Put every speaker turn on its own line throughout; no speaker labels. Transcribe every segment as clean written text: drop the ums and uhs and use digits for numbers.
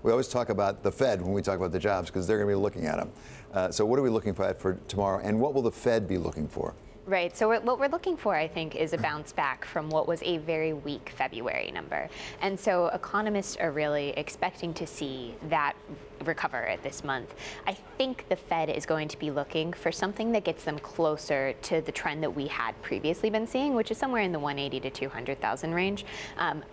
We always talk about the Fed when we talk about the jobs because they're going to be looking at them. So what are we looking for tomorrow, and what will the Fed be looking for?
Right. So what we're looking for, I think, is a bounce back from what was a very weak February number. And so economists are really expecting to see that recover this month. I think the Fed is going to be looking for something that gets them closer to the trend that we had previously been seeing, which is somewhere in the 180 to 200,000 range.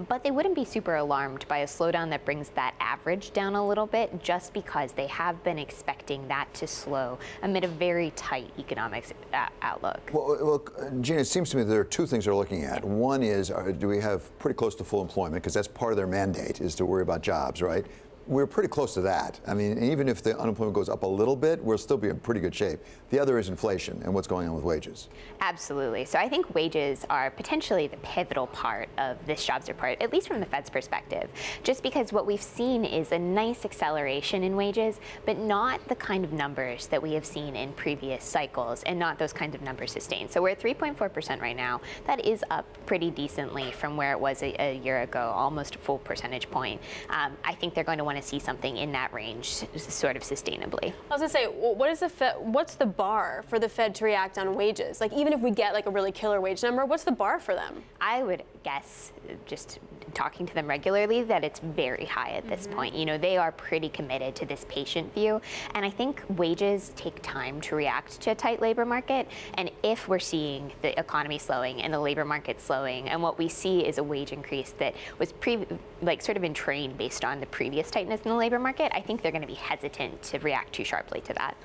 But they wouldn't be super alarmed by a slowdown that brings that average down a little bit, just because they have been expecting that to slow amid a very tight economic outlook.
Well, Jeanna, it seems to me that there are two things they're looking at. One is, do we have pretty close to full employment? Because that's part of their mandate, is to worry about jobs, right? We're pretty close to that. I mean, even if the unemployment goes up a little bit, we'll still be in pretty good shape. The other is inflation and what's going on with wages.
Absolutely. So I think wages are potentially the pivotal part of this jobs report, at least from the Fed's perspective, just because what we've seen is a nice acceleration in wages, but not the kind of numbers that we have seen in previous cycles, and not those kinds of numbers sustained. So we're at 3.4% right now. That is up pretty decently from where it was a year ago, almost a full percentage point. I think they're going to want to see something in that range sort of sustainably.
I was going to say, what's the bar for the Fed to react on wages? Like, even if we get like a really killer wage number, what's the bar for them?
I would guess, just talking to them regularly, that it's very high at this point. You know, they are pretty committed to this patient view, and I think wages take time to react to a tight labor market. And if we're seeing the economy slowing and the labor market slowing, and what we see is a wage increase that was sort of entrained based on the previous tightness in the labor market, I think they're going to be hesitant to react too sharply to that.